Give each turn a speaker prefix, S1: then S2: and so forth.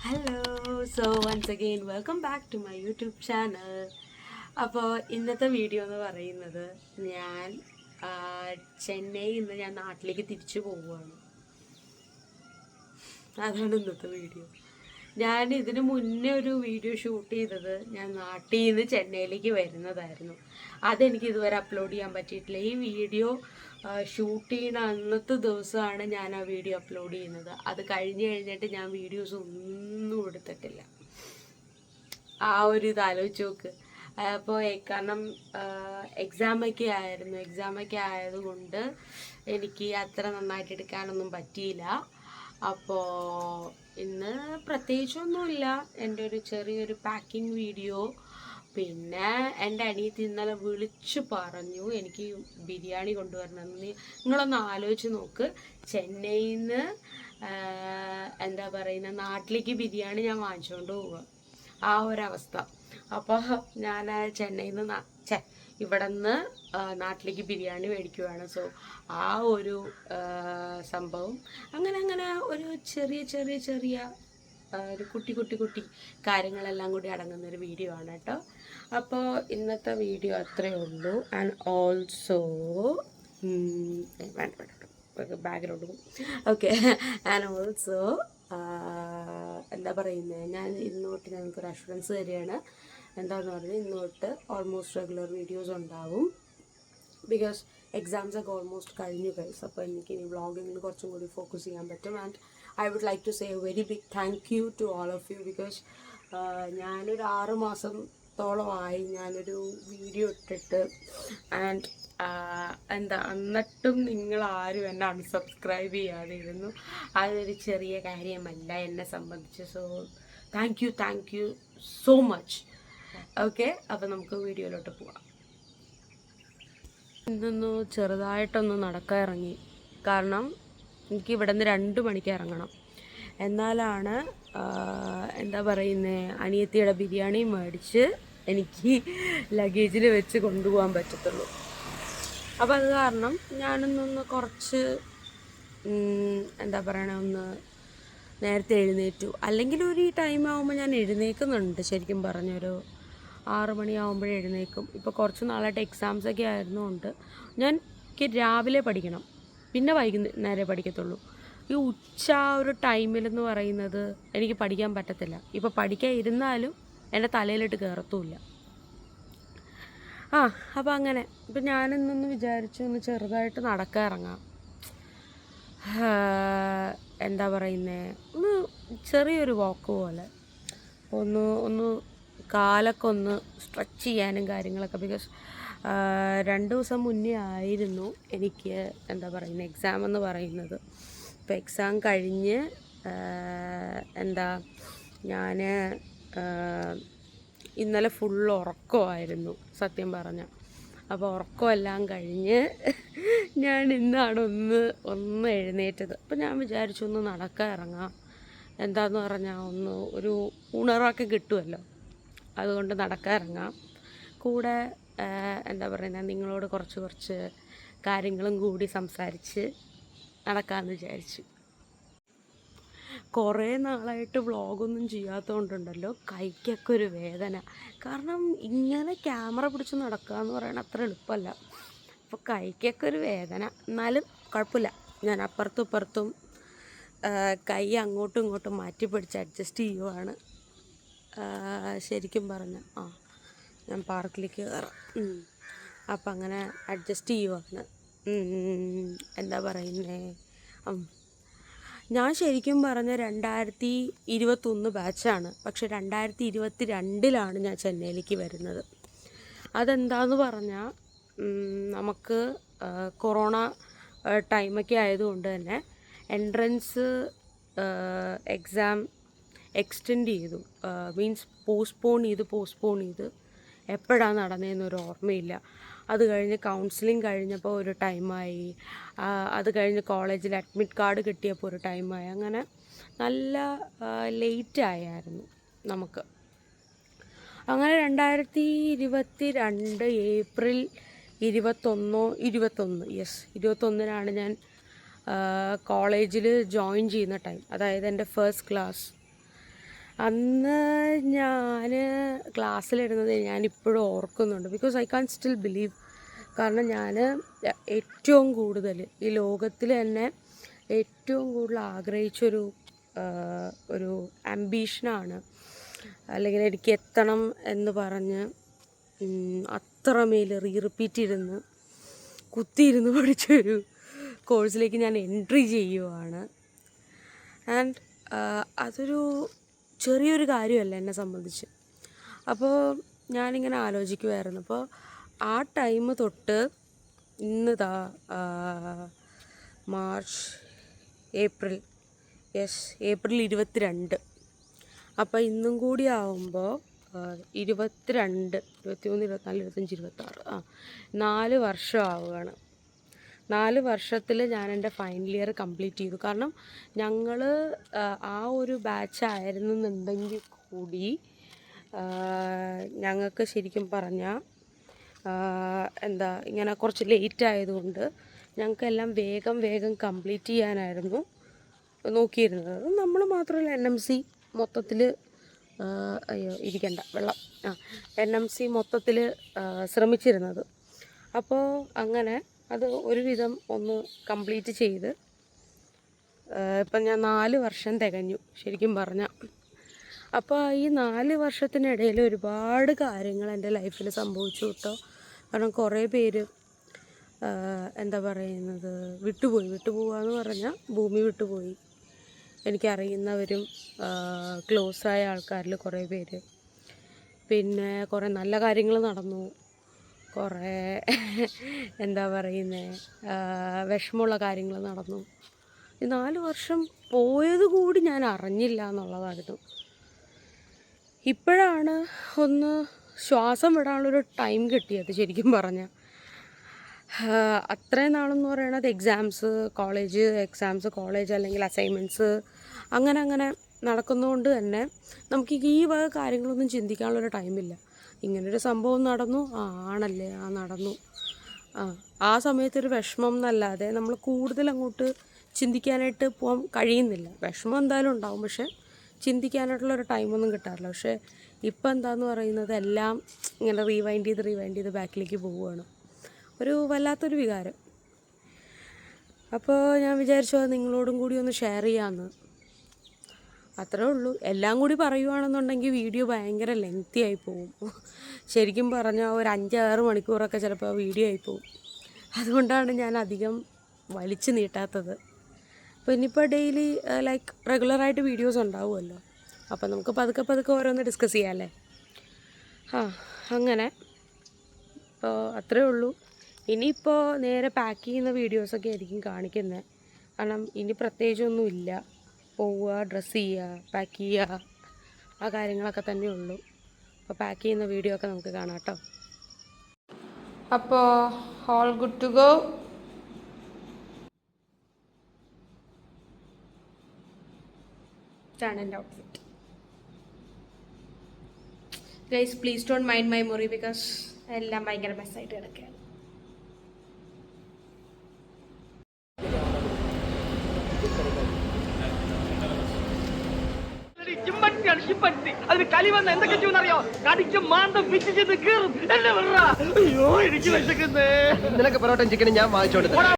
S1: Hello once again welcome back to my YouTube channel. അപ്പോൾ ഇന്നത്തെ video എന്ന് പറയുന്നത് ഞാൻ ചെന്നൈയിൽ നിന്ന് ഞാൻ നാട്ടിലേക്ക് തിരിച്ചു പോവുകയാണ്. അതാണ് ഇന്നത്തെ വീഡിയോ. ഞാൻ ഇതിനു മുന്നേ ഒരു വീഡിയോ ഷൂട്ട് ചെയ്തത് ഞാൻ നാട്ടിൽ നിന്ന് ചെന്നൈയിലേക്ക് വരുന്നതായിരുന്നു. അതെനിക്ക് ഇതുവരെ അപ്ലോഡ് ചെയ്യാൻ പറ്റിയിട്ടില്ല. ഈ വീഡിയോ ഷൂട്ട് ചെയ്യുന്ന അന്നത്തെ ദിവസമാണ് ഞാൻ ആ വീഡിയോ അപ്ലോഡ് ചെയ്യുന്നത്. അത് കഴിഞ്ഞിട്ട് ഞാൻ വീഡിയോസ് ഒന്നും എടുത്തിട്ടില്ല. ആ ഒരു ഇത് ആലോചിച്ച് നോക്ക്. അപ്പോൾ കാരണം എക്സാമൊക്കെ ആയതുകൊണ്ട് എനിക്ക് അത്ര നന്നായിട്ട് എടുക്കാനൊന്നും പറ്റിയില്ല. അപ്പോൾ ഇന്ന് പ്രത്യേകിച്ചൊന്നുമില്ല. എൻ്റെ ഒരു ചെറിയൊരു പാക്കിംഗ് വീഡിയോ. പിന്നെ എൻ്റെ അനിയത്തി ഇന്നലെ വിളിച്ചു പറഞ്ഞു എനിക്ക് ബിരിയാണി കൊണ്ടുവരണമെന്ന്. നിങ്ങളൊന്ന് ആലോചിച്ച് നോക്ക്, ചെന്നൈയിൽ നിന്ന് എന്താ പറയുന്ന നാട്ടിലേക്ക് ബിരിയാണി ഞാൻ വാങ്ങിച്ചുകൊണ്ട് പോവുക, ആ ഒരവസ്ഥ. അപ്പോൾ ഞാൻ ചെന്നൈയിൽ നിന്ന് ഇവിടെ നിന്ന് നാട്ടിലേക്ക് ബിരിയാണി മേടിക്കുവാണ്. സോ ആ ഒരു സംഭവം അങ്ങനെ ഒരു ചെറിയ ഒരു കുട്ടി കാര്യങ്ങളെല്ലാം കൂടി അടങ്ങുന്നൊരു വീഡിയോ ആണ് കേട്ടോ. അപ്പോൾ ഇന്നത്തെ വീഡിയോ അത്രയേ ഉള്ളൂ. And also background okay. And also എന്താ പറയുന്നത്, ഞാൻ ഇന്നോട്ട് ഞങ്ങൾക്കൊരു അഷുറൻസ് തരികയാണ്. എന്താണെന്ന് പറഞ്ഞാൽ ഇന്നോട്ട് ഓൾമോസ്റ്റ് റെഗുലർ വീഡിയോസ് ഉണ്ടാവും. ബിക്കോസ് എക്സാംസ് ഒക്കെ ഓൾമോസ്റ്റ് കഴിഞ്ഞു ഗൈസ്. അപ്പോൾ എനിക്ക് ഇനി വ്ളോഗിങ്ങിൽ കുറച്ചും കൂടി ഫോക്കസ് ചെയ്യാൻ പറ്റും. And I would like to say a very big thank you to all of you. Because ഞാനൊരു 6 മാസത്തോളമായി ഞാനൊരു വീഡിയോ ഇട്ടിട്ട്. ആൻഡ് എന്നിട്ടും നിങ്ങളാരും എന്നെ അൺസബ്സ്ക്രൈബ് ചെയ്യാതിരുന്നു. അതൊരു ചെറിയ കാര്യമല്ല എന്നെ സംബന്ധിച്ച്. So thank you so much. Okay, അപ്പോൾ നമുക്ക് വീഡിയോയിലോട്ട് പോവാം. ഇന്നൊന്ന് ചെറുതായിട്ടൊന്ന് നടക്കാൻ ഇറങ്ങി. കാരണം എനിക്ക് ഇവിടെ നിന്ന് 2 മണിക്ക് ഇറങ്ങണം. എന്നാലാണ് എന്താ പറയുന്നത്, അനിയത്തിയുടെ ബിരിയാണി മേടിച്ച് എനിക്ക് ലഗേജിൽ വെച്ച് കൊണ്ടുപോകാൻ പറ്റത്തുള്ളൂ. അപ്പോൾ അത് കാരണം ഞാനൊന്നൊന്ന് കുറച്ച് എന്താ പറയണ, ഒന്ന് നേരത്തെ എഴുന്നേറ്റു. അല്ലെങ്കിൽ ഒരു ഈ ടൈം ആകുമ്പോൾ ഞാൻ എഴുന്നേൽക്കുന്നുണ്ട്. ശരിക്കും പറഞ്ഞൊരു 6 മണിയാകുമ്പോഴേ എഴുന്നേൽക്കും. ഇപ്പോൾ കുറച്ച് നാളായിട്ട് എക്സാംസൊക്കെ ആയിരുന്നുകൊണ്ട് എനിക്ക് രാവിലെ പഠിക്കണം, പിന്നെ വൈകുന്നേരം പഠിക്കത്തുള്ളൂ. ഈ ഉച്ച ഒരു ടൈമിലെന്ന് പറയുന്നത് എനിക്ക് പഠിക്കാൻ പറ്റത്തില്ല. ഇപ്പോൾ പഠിക്കാൻ ഇരുന്നാലും എൻ്റെ തലയിലിട്ട് കയറത്തുമില്ല. അപ്പോൾ അങ്ങനെ ഇപ്പം ഞാനിന്നൊന്ന് വിചാരിച്ചു ഒന്ന് ചെറുതായിട്ട് നടക്കാൻ ഇറങ്ങാം. എന്താ പറയുന്നത്, ഒന്ന് ചെറിയൊരു വാക്ക് പോലെ ഒന്ന് കാലൊക്കെ ഒന്ന് സ്ട്രെച്ച് ചെയ്യാനും കാര്യങ്ങളൊക്കെ. ബിക്കോസ് 2 ദിവസം മുന്നേ ആയിരുന്നു എനിക്ക് എന്താ പറയുന്നത് എക്സാം എന്ന് പറയുന്നത്. ഇപ്പോൾ എക്സാം കഴിഞ്ഞ് ഞാൻ ഇന്നലെ ഫുൾ ഉറക്കമായിരുന്നു സത്യം പറഞ്ഞാൽ. അപ്പോൾ ഉറക്കമെല്ലാം കഴിഞ്ഞ് ഞാൻ ഇന്നാണ് ഒന്ന് എഴുന്നേറ്റത്. അപ്പോൾ ഞാൻ വിചാരിച്ചു ഒന്ന് നടക്കാൻ ഇറങ്ങാം. എന്താണെന്ന് പറഞ്ഞാൽ ഒരു ഉണർവൊക്കെ കിട്ടുമല്ലോ, അതുകൊണ്ട് നടക്കാൻ ഇറങ്ങാം. കൂടെ എന്താ പറയുന്നത്, നിങ്ങളോട് കുറച്ച് കാര്യങ്ങളും കൂടി സംസാരിച്ച് നടക്കാമെന്ന് വിചാരിച്ചു. കുറേ നാളായിട്ട് വ്ളോഗൊന്നും ചെയ്യാത്തതുകൊണ്ടുണ്ടല്ലോ കൈക്കൊക്കെ ഒരു വേദന. കാരണം ഇങ്ങനെ ക്യാമറ പിടിച്ച് നടക്കുക എന്ന് പറയുന്നത് അത്ര എളുപ്പമല്ല. അപ്പോൾ കൈക്കൊക്കെ ഒരു വേദന. എന്നാലും കുഴപ്പമില്ല, ഞാൻ അപ്പുറത്തും ഇപ്പുറത്തും കൈ അങ്ങോട്ടും ഇങ്ങോട്ടും മാറ്റി പിടിച്ച് അഡ്ജസ്റ്റ് ചെയ്യുവാണ്. ശരിക്കും പറഞ്ഞ ഞാൻ പാർക്കിലേക്ക് കയറാം. അപ്പം അങ്ങനെ അഡ്ജസ്റ്റ് ചെയ്യുവാണ്. എന്താ പറയുന്നത്, ഞാൻ ശരിക്കും പറഞ്ഞ 2021 ബാച്ചാണ്. പക്ഷെ 2022 ഞാൻ ചെന്നൈയിലേക്ക് വരുന്നത്. അതെന്താന്ന് പറഞ്ഞാൽ നമുക്ക് കൊറോണ ടൈമൊക്കെ ആയതുകൊണ്ട് തന്നെ എൻട്രൻസ് എക്സാം എക്സ്റ്റെൻഡ് ചെയ്തു. മീൻസ് പോസ്റ്റ്പോൺ ചെയ്ത് എപ്പോഴാണ് നടന്നതെന്നൊരു ഓർമ്മയില്ല. അത് കഴിഞ്ഞ് കൗൺസിലിംഗ് കഴിഞ്ഞപ്പോൾ ഒരു ടൈമായി. അത് കഴിഞ്ഞ് കോളേജിൽ അഡ്മിറ്റ് കാർഡ് കിട്ടിയപ്പോൾ ഒരു ടൈമായി. അങ്ങനെ നല്ല ലേറ്റായിരുന്നു നമുക്ക്. അങ്ങനെ 2022 ഏപ്രിൽ 21 ഞാൻ കോളേജിൽ ജോയിൻ ചെയ്യുന്ന ടൈം. അതായത് എൻ്റെ ഫസ്റ്റ് ക്ലാസ് അന്ന് ഞാൻ ക്ലാസ്സിലിരുന്നത് ഞാനിപ്പോഴും ഓർക്കുന്നുണ്ട്. Because I can still believe. കാരണം ഞാൻ ഏറ്റവും കൂടുതൽ ഈ ലോകത്തിൽ തന്നെ ഏറ്റവും കൂടുതൽ ആഗ്രഹിച്ചൊരു ഒരു ആംബീഷനാണ്, അല്ലെങ്കിൽ എനിക്ക് എത്തണം എന്ന് പറഞ്ഞ് അത്രമേൽ റിപ്പീറ്റ് ഇരുന്ന് കുത്തിയിരുന്ന് പഠിച്ചൊരു കോഴ്സിലേക്ക് ഞാൻ എൻട്രി ചെയ്യുവാണ്. ആൻഡ് അതൊരു ചെറിയൊരു കാര്യമല്ല എന്നെ സംബന്ധിച്ച്. അപ്പോൾ ഞാനിങ്ങനെ ആലോചിക്കുമായിരുന്നു. അപ്പോൾ ആ ടൈം തൊട്ട് ഇന്നിതാ ഏപ്രിൽ 22. അപ്പോൾ ഇന്നും കൂടി ആവുമ്പോൾ 23, 24, 25, 26 4 വർഷം ആവുകയാണ്. 4 വർഷത്തിൽ ഞാൻ എൻ്റെ ഫൈനൽ ഇയർ കംപ്ലീറ്റ് ചെയ്തു. കാരണം ഞങ്ങൾ ആ ഒരു ബാച്ചായിരുന്നെന്നുണ്ടെങ്കിൽ കൂടി ഞങ്ങൾക്ക് ശരിക്കും പറഞ്ഞാൽ ഇങ്ങനെ കുറച്ച് ലേറ്റ് ആയതുകൊണ്ട് ഞങ്ങൾക്കെല്ലാം വേഗം കംപ്ലീറ്റ് ചെയ്യാനായിരുന്നു നോക്കിയിരുന്നത്. നമ്മൾ മാത്രമല്ല, NMC മൊത്തത്തിൽ ഇരിക്കണ്ട വെള്ളം NMC മൊത്തത്തിൽ ശ്രമിച്ചിരുന്നത്. അപ്പോൾ അങ്ങനെ അത് ഒരുവിധം ഒന്ന് കംപ്ലീറ്റ് ചെയ്ത് ഇപ്പം ഞാൻ 4 വർഷം തികഞ്ഞു ശരിക്കും പറഞ്ഞാൽ. അപ്പോൾ ഈ 4 വർഷത്തിനിടയിൽ ഒരുപാട് കാര്യങ്ങൾ എൻ്റെ ലൈഫിൽ സംഭവിച്ചു കേട്ടോ. കാരണം കുറേ പേര് വിട്ടുപോകാന്ന് പറഞ്ഞാൽ ഭൂമി വിട്ടുപോയി. എനിക്കറിയുന്നവരും ക്ലോസായ ആൾക്കാരിൽ കുറേ പേര്. പിന്നെ കുറേ നല്ല കാര്യങ്ങൾ നടന്നു, കുറേ വിഷമമുള്ള കാര്യങ്ങൾ നടന്നു. ഈ 4 വർഷം പോയത് കൂടി ഞാൻ അറിഞ്ഞില്ല എന്നുള്ളതായിരുന്നു. ഇപ്പോഴാണ് ഒന്ന് ശ്വാസം വിടാനുള്ളൊരു ടൈം കിട്ടിയത് ശരിക്കും പറഞ്ഞാൽ. അത്രയും നാളെന്ന് പറയണത് കോളേജ് അല്ലെങ്കിൽ അസൈൻമെൻറ്റ്സ് അങ്ങനെ നടക്കുന്നതുകൊണ്ട് തന്നെ നമുക്ക് ഈ വക കാര്യങ്ങളൊന്നും ചിന്തിക്കാനുള്ളൊരു ടൈമില്ല. ഇങ്ങനൊരു സംഭവം നടന്നു, ആണല്ലേ, നടന്നു, ആ സമയത്തൊരു വിഷമം എന്നല്ലാതെ നമ്മൾ കൂടുതൽ അങ്ങോട്ട് ചിന്തിക്കാനായിട്ട് പോകാൻ കഴിയുന്നില്ല. വിഷമം എന്തായാലും ഉണ്ടാവും, പക്ഷെ ചിന്തിക്കാനായിട്ടുള്ളൊരു ടൈമൊന്നും കിട്ടാറില്ല. പക്ഷേ ഇപ്പം എന്താണെന്ന് പറയുന്നത് എല്ലാം ഇങ്ങനെ റീവൈൻഡ് ചെയ്ത് ബാക്കിലേക്ക് പോവുകയാണ്. ഒരു വല്ലാത്തൊരു വികാരം. അപ്പോൾ ഞാൻ വിചാരിച്ചു അത് നിങ്ങളോടും കൂടി ഒന്ന് ഷെയർ ചെയ്യാമെന്ന്. അത്രേ ഉള്ളൂ. എല്ലാം കൂടി പറയുകയാണെന്നുണ്ടെങ്കിൽ വീഡിയോ ഭയങ്കര ലെങ്തി ആയി പോകും. ശരിക്കും പറഞ്ഞാൽ ഒരു 5-6 മണിക്കൂറൊക്കെ ചിലപ്പോൾ വീഡിയോ ആയി പോകും. അതുകൊണ്ടാണ് ഞാൻ അധികം വലിച്ചു നീട്ടാത്തത്. അപ്പോൾ ഇനിയിപ്പോൾ ഡെയിലി റെഗുലറായിട്ട് വീഡിയോസ് ഉണ്ടാവുമല്ലോ. അപ്പോൾ നമുക്ക് പതുക്കെ ഓരോന്ന് ഡിസ്കസ് ചെയ്യാമല്ലേ. അങ്ങനെ അപ്പോൾ അത്രേ ഉള്ളൂ. ഇനിയിപ്പോൾ നേരെ പാക്ക് ചെയ്യുന്ന വീഡിയോസൊക്കെ ആയിരിക്കും കാണിക്കുന്നത്. കാരണം ഇനി പ്രത്യേകിച്ചൊന്നുമില്ല. പോവുക, ഡ്രസ്സ് ചെയ്യുക, പാക്ക് ചെയ്യുക, ആ കാര്യങ്ങളൊക്കെ തന്നെ ഉള്ളൂ. അപ്പോൾ പാക്ക് ചെയ്യുന്ന വീഡിയോ ഒക്കെ നമുക്ക് കാണാം കേട്ടോ. അപ്പോൾ ഓൾ ഗുഡ് ടു ഗോ. ഇതാണ് എൻ്റെ outfit. Guys please don't mind my മുറി, ബിക്കോസ് എല്ലാം ഭയങ്കര മെസ്സായിട്ട് കിടക്കുകയാണ്.
S2: അതിന് കലി വന്ന എന്തൊക്കെ ചെയ്യുന്നറിയോ? കടിച്ച് മാന്തം പിച്ച് ചെയ്ത് കീറും. എന്നെ വിടറാ. അയ്യോ എനിക്ക് വിശക്കുന്നേ. നിനക്ക് പൊറോട്ടയും ചിക്കനും ഞാൻ വാങ്ങിച്ചോണ്ട്